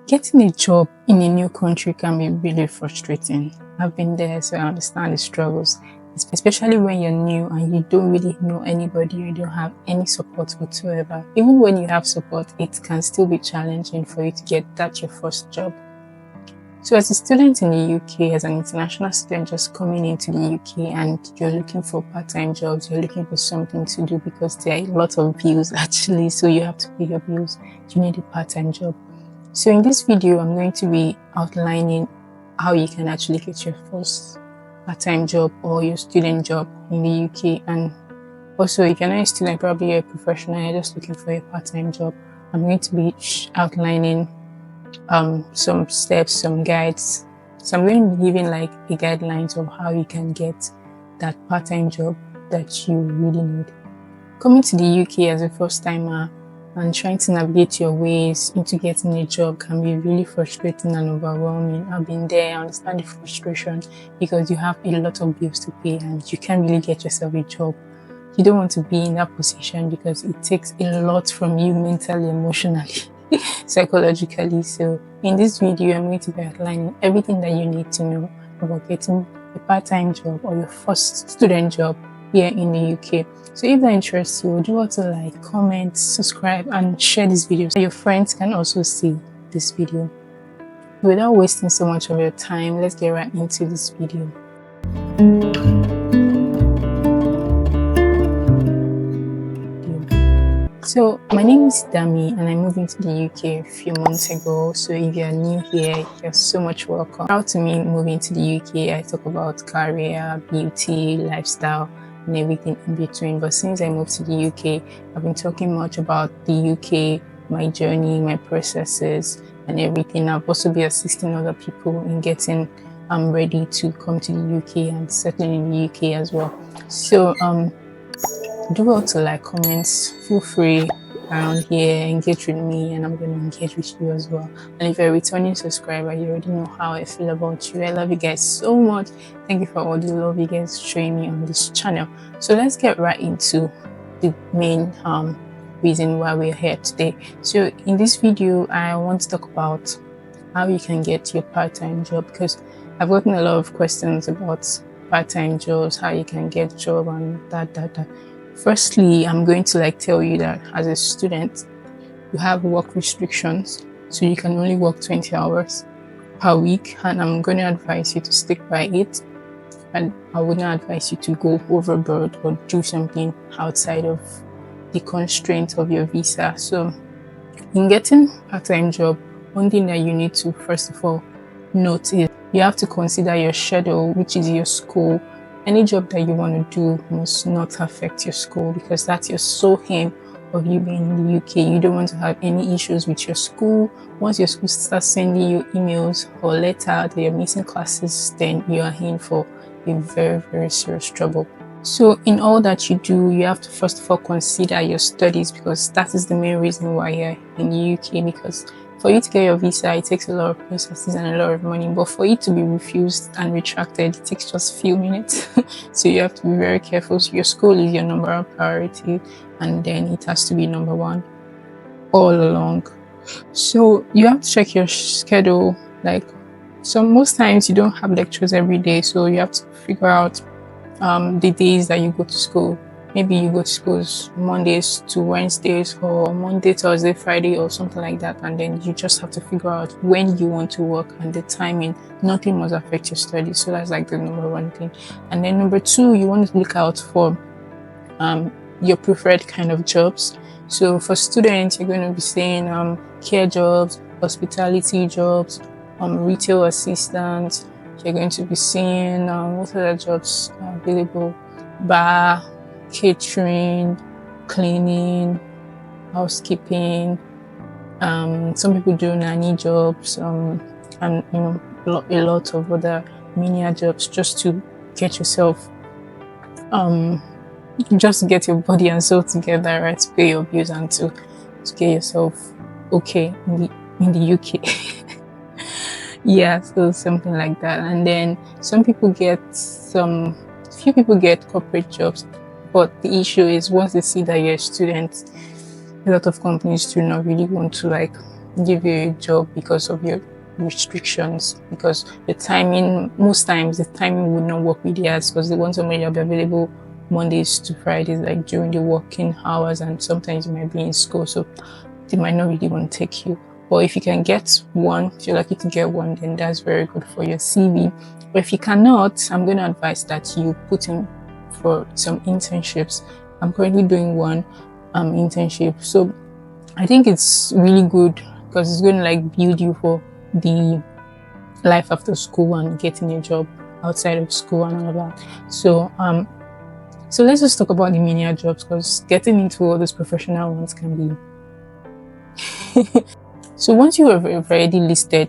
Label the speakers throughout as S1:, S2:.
S1: Getting a job in a new country can be really frustrating. I've been there, so I understand the struggles, especially when you're new and you don't really know anybody, you don't have any support whatsoever. Even when you have support, it can still be challenging for you to get that your first job. So, as a student in the UK, as an international student just coming into the UK and you're looking for part-time jobs, you're looking for something to do because there are a lot of bills actually, so you have to pay your bills, you need a part-time job. So in this video, I'm going to be outlining how you can actually get your first part-time job or your student job in the UK. And also, if you're not a student, probably you're a professional, you're just looking for a part-time job. I'm going to be outlining some steps, some guides. So I'm going to be giving like a guidelines of how you can get that part-time job that you really need. Coming to the UK as a first-timer and trying to navigate your ways into getting a job can be really frustrating and overwhelming. I've been there, I understand the frustration because you have a lot of bills to pay and you can't really get yourself a job. You don't want to be in that position because it takes a lot from you mentally, emotionally, psychologically. So in this video, I'm going to be outlining everything that you need to know about getting a part-time job or your first student job here in the UK. So if that interests you, do want to like, comment, subscribe and share this video so your friends can also see this video. Without wasting so much of your time, let's get right into this video. So my name is Dami and I moved into the UK a few months ago. So if you're new here, you're so much welcome. Proud to me moving to the UK. I talk about career, beauty, lifestyle and everything in between. But since I moved to the UK, I've been talking much about the UK, my journey, my processes and everything. I've also been assisting other people in getting ready to come to the UK and settling in the UK as well. So do well to like, comments, feel free around here, engage with me and I'm going to engage with you as well. And if you're a returning subscriber, you already know how I feel about you. I love you guys so much. Thank you for all the love you guys showing me on this channel. So let's get right into the main reason why we're here today. So in this video, I want to talk about how you can get your part-time job because I've gotten a lot of questions about part-time jobs, how you can get job and that. Firstly, I'm going to like tell you that as a student, you have work restrictions, so you can only work 20 hours per week, and I'm going to advise you to stick by it. And I would not advise you to go overboard or do something outside of the constraints of your visa. So in getting a part-time job, one thing that you need to first of all note is you have to consider your schedule, which is your school. Any job that you want to do must not affect your school because that's your sole aim of you being in the UK. You don't want to have any issues with your school. Once your school starts sending you emails or letter that you're missing classes, then you are in for a very, very serious trouble. So in all that you do, you have to first of all consider your studies because that is the main reason why you're in the UK, because for you to get your visa, it takes a lot of processes and a lot of money, but for it to be refused and retracted, it takes just a few minutes. So you have to be very careful. So your school is your number one priority, and then it has to be number one all along. So you have to check your schedule. Like, so most times you don't have lectures every day, so you have to figure out the days that you go to school. Maybe you go to school Mondays to Wednesdays or Monday, Thursday, Friday or something like that. And then you just have to figure out when you want to work and the timing. Nothing must affect your studies. So that's like the number one thing. And then number two, you want to look out for your preferred kind of jobs. So for students, you're going to be saying care jobs, hospitality jobs, retail assistant. You're going to be seeing what other jobs are available, bar, catering, cleaning, housekeeping. Some people do nanny jobs, and a lot of other menial jobs just to get yourself, just to get your body and soul together, right? To pay your bills and to get yourself okay in the UK. Yeah, so something like that. And then few people get corporate jobs, but the issue is once they see that you're a student, a lot of companies do not really want to like give you a job because of your restrictions, because the timing, most times the timing would not work with theirs, because they want somebody to be available Mondays to Fridays, like during the working hours, and sometimes you might be in school, so they might not really want to take you. But if you can get one, if you're lucky to get one, then that's very good for your CV. But if you cannot, I'm going to advise that you put in for some internships. I'm currently doing one internship, so I think it's really good because it's going to like build you for the life after school and getting a job outside of school and all of that. So let's just talk about the menial jobs, because getting into all those professional ones can be so once you have already listed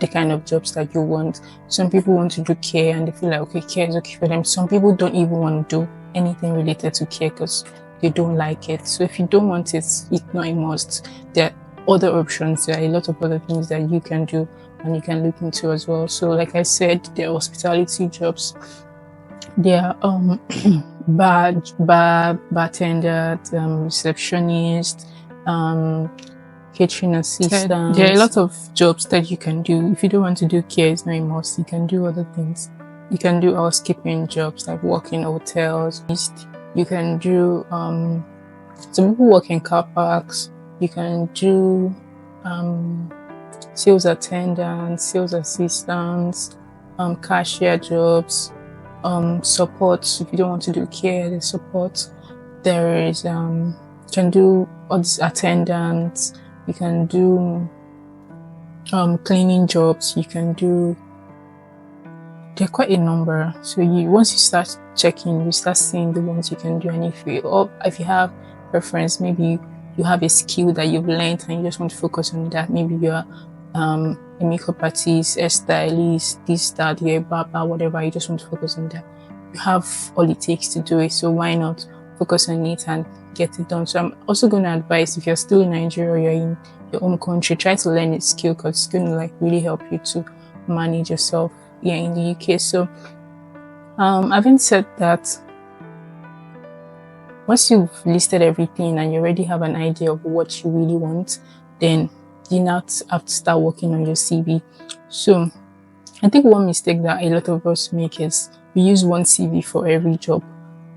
S1: the kind of jobs that you want, some people want to do care and they feel like, okay, care is okay for them. Some people don't even want to do anything related to care because they don't like it. So if you don't want it, it's not a must. There are other options. There are a lot of other things that you can do and you can look into as well. So like I said, there are hospitality jobs. There are bartender, receptionist, catering assistant. There are a lot of jobs that you can do. If you don't want to do care, it's not a must. You can do other things. You can do housekeeping jobs, like work in hotels. You can do some people work in car parks. You can do sales attendants, sales assistants, cashier jobs, support. If you don't want to do care, the support. There is you can do all these attendants. You can do cleaning jobs. You can do, there are quite a number. So once you start checking, you start seeing the ones you can do. And if you have preference, maybe you have a skill that you've learned and you just want to focus on that. Maybe you're a makeup artist, a stylist, this, that, you're a barber, whatever. You just want to focus on that. You have all it takes to do it. So why not focus on it and get it done? So I'm also going to advise, if you're still in Nigeria, you're in your home country, try to learn a skill, because it's going to like really help you to manage yourself here in the UK. So having said that, once you've listed everything and you already have an idea of what you really want, then you now have to start working on your CV. So I think one mistake that a lot of us make is we use one CV for every job.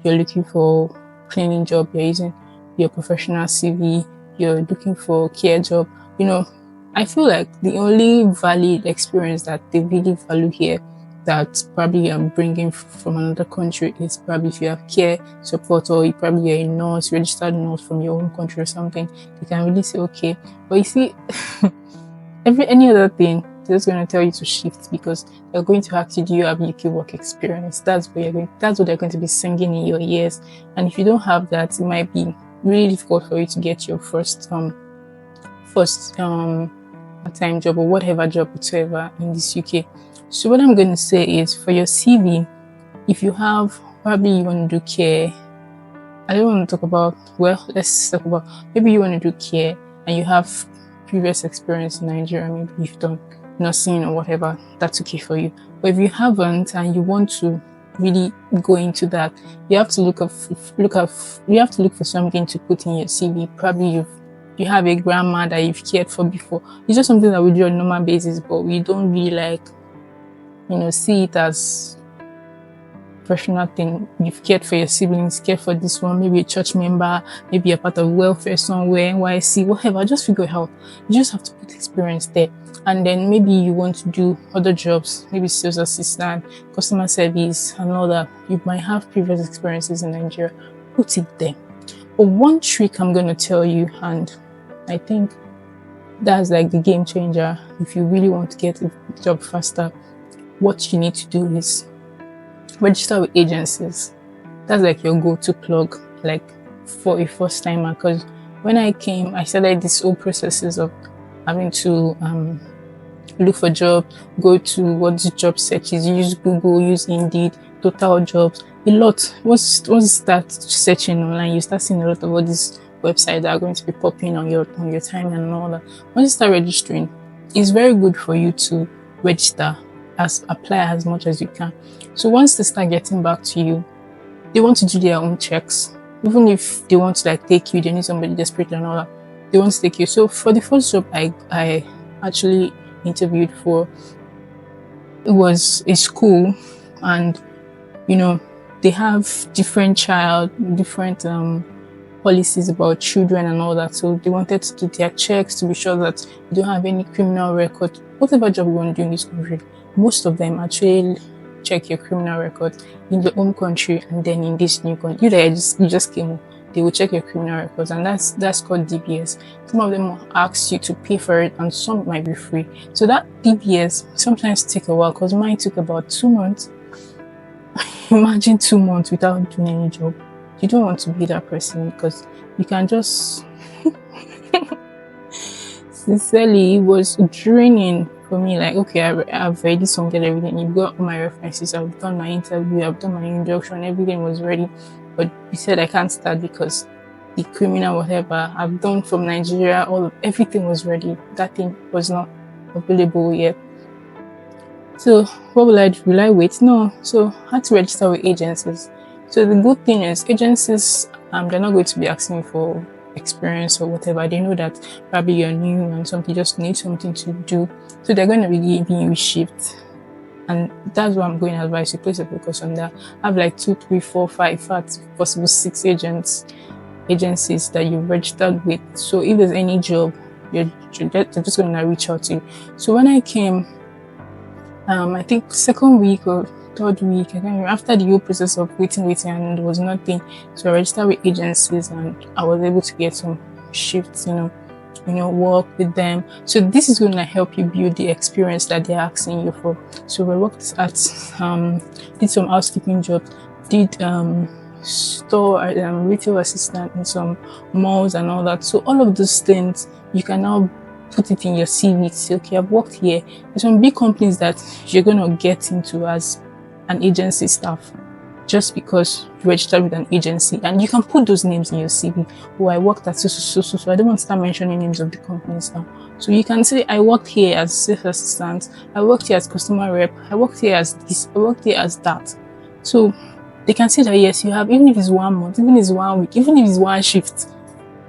S1: You're looking for cleaning job, you're using your professional CV. You're looking for care job. I feel like the only valid experience that they really value here, that probably I'm bringing from another country, is probably if you have care support, or you probably are a nurse, registered nurse from your own country or something. They can really say, okay. But you see, any other thing, they're just going to tell you to shift, because they're going to ask you, do you have UK work experience? That's what they're going to be singing in your ears. And if you don't have that, it might be really difficult for you to get your first time job or whatever job whatsoever in this UK. So what I'm going to say is, for your CV, if you have, probably you want to do care. I don't want to talk about, let's talk about, maybe you want to do care and you have previous experience in Nigeria, maybe you've done nursing or whatever, that's okay for you. But if you haven't and you want to really go into that, you have to look for something to put in your CV. Probably you have a grandma that you've cared for before. It's just something that we do on a normal basis, but we don't really see it as professional thing. You've cared for your siblings, cared for this one, maybe a church member, maybe you're part of welfare somewhere, NYC, whatever. Just figure it out. You just have to put experience there. And then maybe you want to do other jobs, maybe sales assistant, customer service, and all that. You might have previous experiences in Nigeria. Put it there. But one trick I'm going to tell you, and I think that's like the game changer if you really want to get a job faster, what you need to do is register with agencies. That's like your go-to plug, like for a first timer. Because when I came, I started this whole processes of having to look for jobs, go to what the job searches, use Google, use Indeed, Total Jobs, a lot. Once you start searching online, you start seeing a lot of all these websites that are going to be popping on your time and all that. Once you start registering, it's very good for you to register, apply as much as you can. So once they start getting back to you, they want to do their own checks. Even if they want to take you, they need somebody desperate and all that. they want to take you. So for the first job I actually interviewed for, it was a school, and you know, they have different policies about children and all that. So they wanted to do their checks to be sure that you don't have any criminal record. Whatever job you want to do in this country, most of them actually check your criminal record in the home country and then in this new country. You just came up, they will check your criminal records, and that's called DBS. Some of them will ask you to pay for it, and some might be free. So that DBS sometimes take a while, because mine took about 2 months. Imagine 2 months without doing any job. You don't want to be that person, because you can just sincerely, it was draining for me. Like, okay, I've already submitted everything, you've got all my references, I've done my interview, I've done my induction, everything was ready, but you said I can't start because the criminal whatever I've done from Nigeria, everything was ready, that thing was not available yet. So what will I do? Will I wait? No. So I had to register with agencies. So the good thing is agencies, they're not going to be asking me for experience or whatever. They know that probably you're new and something, just need something to do. So they're going to be giving you shifts. And that's what I'm going to advise you. Place a focus on that. I have like 2, 3, 4, 5, possible 6 agencies that you've registered with. So if there's any job, they're just going to reach out to you. So when I came, I think second week or third week, I can't remember, after the whole process of waiting and there was nothing, so I registered with agencies and I was able to get some shifts, work with them. So this is going to help you build the experience that they're asking you for. So we worked at did some housekeeping jobs, did store retail assistant in some malls and all that. So all of those things you can now put it in your CV to say, okay, I've worked here. There's some big companies that you're going to get into as an agency staff just because you registered with an agency, and you can put those names in your CV. Oh, I worked at so I don't want to start mentioning names of the companies now. So you can say, I worked here as sales assistant, I worked here as customer rep, I worked here as this, I worked here as that. So they can say that yes, you have, even if it's 1 month, even if it's 1 week, even if it's 1 shift,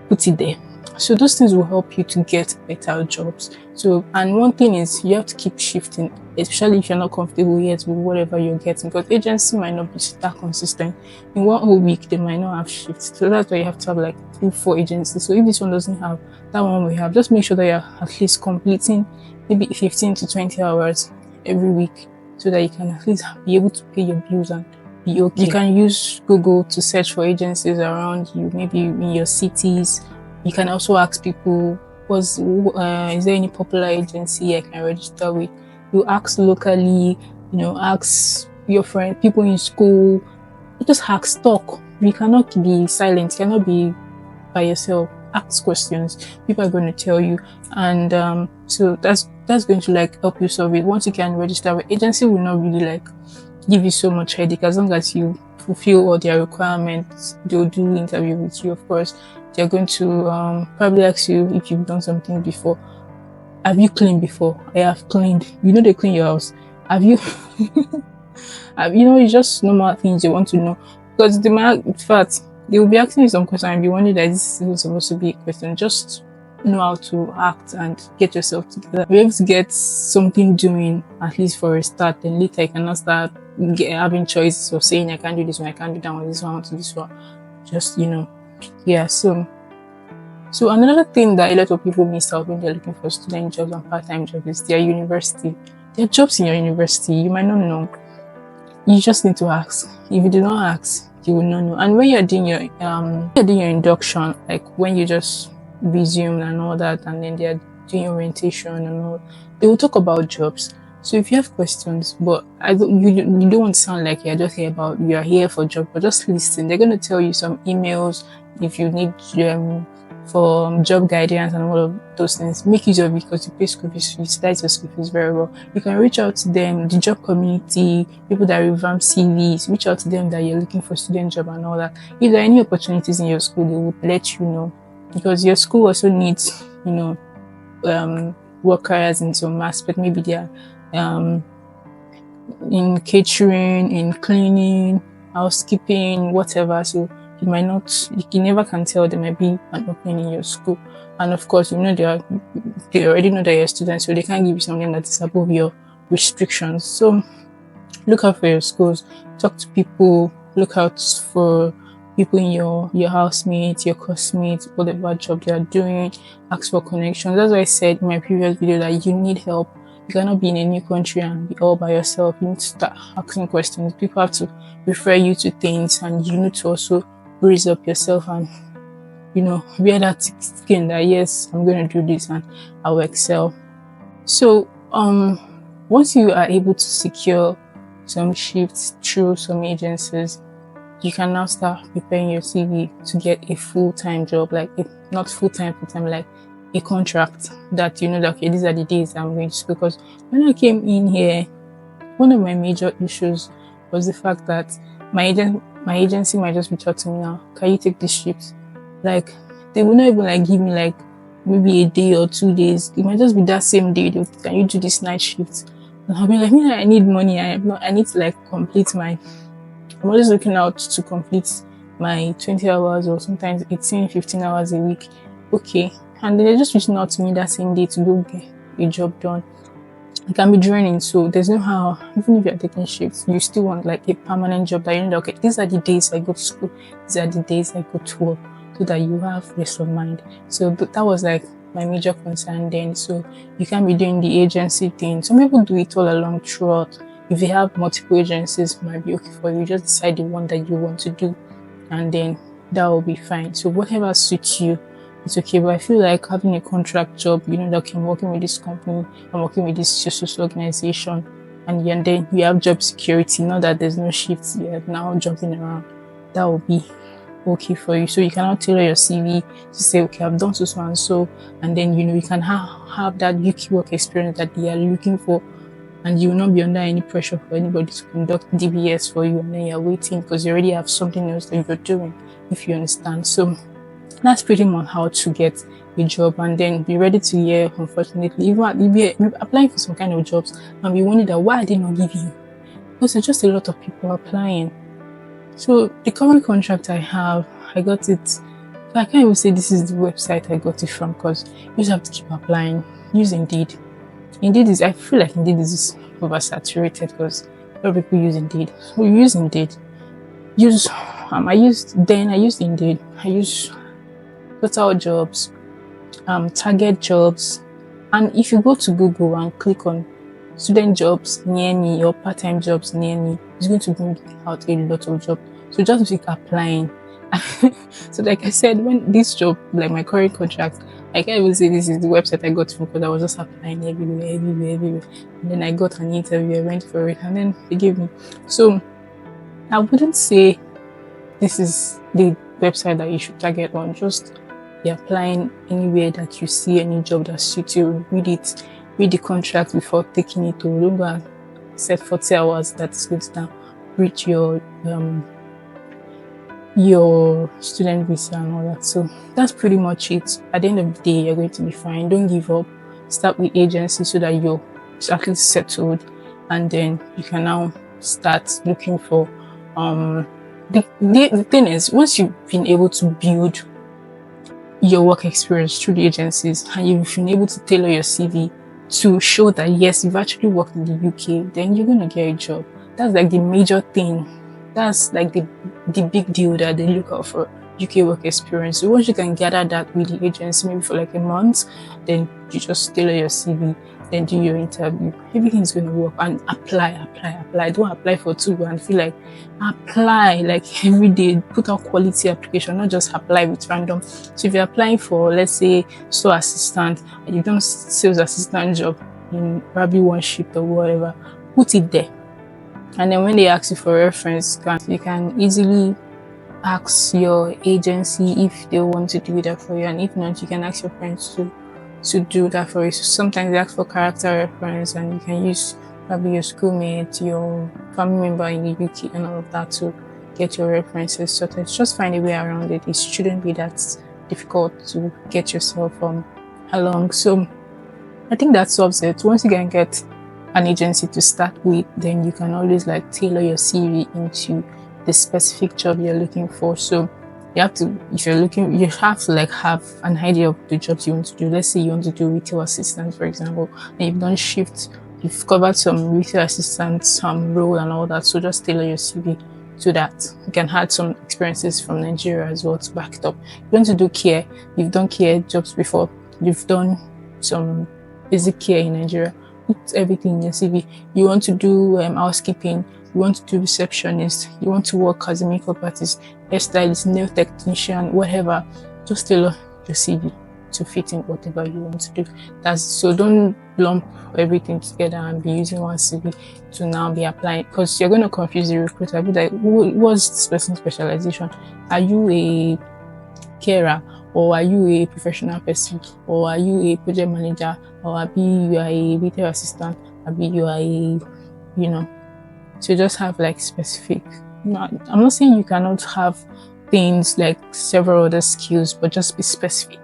S1: put it there. So those things will help you to get better jobs. So, and one thing is you have to keep shifting, especially if you're not comfortable yet with whatever you're getting, because agency might not be that consistent. In 1 whole week, they might not have shifts. So that's why you have to have like 3, 4 agencies. So if this one doesn't have, that one we have, just make sure that you're at least completing maybe 15 to 20 hours every week, so that you can at least be able to pay your bills and be okay. You can use Google to search for agencies around you, maybe in your cities. You can also ask people, is there any popular agency I can register with? You ask locally, ask your friend, people in school, just ask, talk. You cannot be silent, you cannot be by yourself. Ask questions, people are going to tell you, and so that's going to like help you solve it. Once you can register with agency, will not really like give you so much headache. As long as you fulfill all their requirements, they'll do interview with you. Of course, they're going to probably ask you if you've done something before. Have you cleaned before? I have cleaned. They clean your house. Have you? It's just normal things you want to know, because in fact, they will be asking you some questions and be wondering that this is supposed to be a question. Just know how to act and get yourself together. Be able to get something doing at least for a start, then later you cannot start having choices of saying I can't do this one, I can't do that one, this one, I want to do this one. Just yeah. So another thing that a lot of people miss out when they're looking for student jobs and part-time jobs is their university. There are jobs in your university you might not know. You just need to ask. If you do not ask, you will not know. And when you're doing your induction, like when you just resume and all that, and then they're doing orientation and all, they will talk about jobs. So if you have questions, but you don't want to sound like you're just you're here for job, but just listen. They're going to tell you some emails if you need for job guidance and all of those things. Make use of it, because you pay school fees, you utilize your school fees very well. You can reach out to them, the job community, people that revamp CVs, reach out to them that you're looking for student job and all that. If there are any opportunities in your school, they will let you know, because your school also needs, workers in some aspect. Maybe they are in catering, in cleaning, housekeeping, whatever. So you might not, you never can tell, there might be an opening in your school. And of course, they already know that you're a student, so they can't give you something that is above your restrictions. So look out for your schools, talk to people, look out for people in your housemates, your classmates, whatever job they are doing, ask for connections. That's why I said in my previous video that you need help. You cannot be in a new country and be all by yourself. You need to start asking questions. People have to refer you to things, and you need to also raise up yourself and wear that thick skin that yes, I'm going to do this and I will excel. So once you are able to secure some shifts through some agencies, you can now start preparing your CV to get a full-time job, like not full-time, like a contract that that okay, these are the days I'm going to school. Because when I came in here, one of my major issues was the fact that my agency might just reach out to me now, can you take this shift? Like they will not even like give me like maybe a day or 2 days. It might just be that same day. Can you do this night shift? And I'll be like, I need money. I need to like complete my. I'm always looking out to complete my 20 hours or sometimes 18, 15 hours a week. Okay. And then they're just reaching out to me that same day to go get a job done. It can be draining, so there's no how, even if you're taking shifts, you still want like a permanent job that you know, okay, these are the days I go to school, these are the days I go to work, so that you have rest of mind. So that was like my major concern then. So you can't be doing the agency thing. Some people do it all along throughout. If you have multiple agencies, it might be okay for you. Just decide the one that you want to do, and then that will be fine. So whatever suits you, it's okay. But I feel like having a contract job, that okay, I'm working with this company, I'm working with this social organization, and then you have job security, not that there's no shifts yet now jumping around, that will be okay for you. So you can now tailor your CV to say, okay, I've done so and so, and then you can have that UK work experience that they are looking for, and you will not be under any pressure for anybody to conduct DBS for you, and then you're waiting because you already have something else that you're doing, if you understand. So that's pretty much how to get a job, and then be ready to hear, unfortunately, even if you're applying for some kind of jobs and be wondering that why are they not giving you, because there's just a lot of people applying. So the current contract I have, I got it. I can't even say this is the website I got it from, because you just have to keep applying. Use Indeed. I feel like Indeed is oversaturated because a lot of people use Indeed. So use Indeed. I used Indeed. I use Total Jobs, Target Jobs, and if you go to Google and click on student jobs near me or part-time jobs near me, it's going to bring out a lot of jobs. So just keep applying. So like I said, when this job, like my current contract, I can't even say this is the website I got from, because I was just applying everywhere. And then I got an interview, I went for it, and then they gave me. So I wouldn't say this is the website that you should target on. Just be applying anywhere that you see any job that suits you. Read the contract before taking it. Or don't go and set 40 hours that's going to now reach your student visa and all that. So that's pretty much it. At the end of the day, you're going to be fine. Don't give up. Start with agency so that you're at least settled, and then you can now start looking for the thing is, once you've been able to build your work experience through the agencies, and you've been able to tailor your CV to show that yes, you've actually worked in the UK, then you're gonna get a job. That's like the major thing. That's like the big deal that they look out for, UK work experience. So once you can gather that with the agency, maybe for like a month, then you just tailor your CV, then do your interview. Everything's going to work. And apply. Don't apply for 2 and feel like apply like every day. Put out quality application, not just apply with random. So if you're applying for, let's say, store assistant, and you've done sales assistant job in probably one shift or whatever, put it there. And then when they ask you for reference, you can easily ask your agency if they want to do that for you, and if not, you can ask your friends to do that for you. So sometimes they ask for character reference, and you can use probably your schoolmate, your family member in the UK, and all of that to get your references sorted. Just find a way around it. It shouldn't be that difficult to get yourself along. So I think that solves it. Once you can get an agency to start with, then you can always like tailor your CV into the specific job you're looking for. So You have to, if you're looking, you have to like have an idea of the jobs you want to do. Let's say you want to do retail assistant, for example, and you've done shift, you've covered some retail assistant, some role and all that. So just tailor your CV to that. You can add some experiences from Nigeria as well to back it up. You want to do care, you've done care jobs before, you've done some basic care in Nigeria. Put everything in your CV. You want to do housekeeping, you want to do receptionist, you want to work as a makeup artist, hairstylist, nail technician, whatever. Just tailor your CV to fit in whatever you want to do. That's so don't lump everything together and be using one CV to now be applying, because you're going to confuse the recruiter. Be like, what's this person's specialization? Are you a carer, or are you a professional person, or are you a project manager, or maybe you are a retail assistant, maybe you are a, you know. So just have like specific. I'm not saying you cannot have things like several other skills, but just be specific.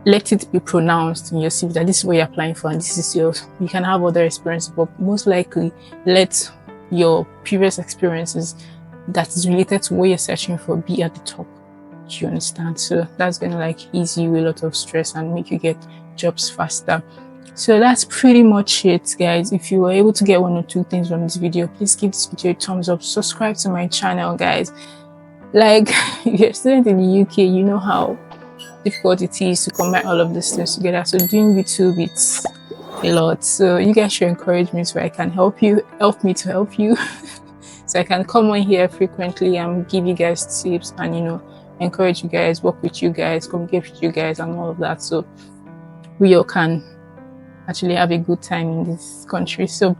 S1: Let it be pronounced in your CV that this is what you're applying for and this is yours. You can have other experiences, but most likely let your previous experiences that is related to what you're searching for be at the top. Do you understand? So that's going to like ease you a lot of stress and make you get jobs faster. So that's pretty much it, guys. If you were able to get one or two things from this video, please give this video a thumbs up. Subscribe to my channel, guys. Like, if you're a student in the UK, you know how difficult it is to combine all of these things together. So doing YouTube, it's a lot. So you guys should encourage me so I can help me to help you. So I can come on here frequently and give you guys tips and, you know, encourage you guys, work with you guys, communicate with you guys and all of that. So we all can actually have a good time in this country. So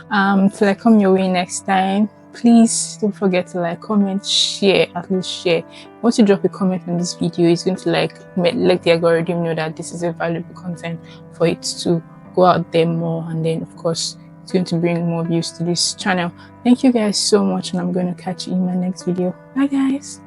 S1: till I come your way next time, please don't forget to like, comment, share, at least share. Once you drop a comment on this video, it's going to like let the algorithm know that this is a valuable content for it to go out there more, and then of course it's going to bring more views to this channel. Thank you guys so much, and I'm going to catch you in my next video. Bye guys.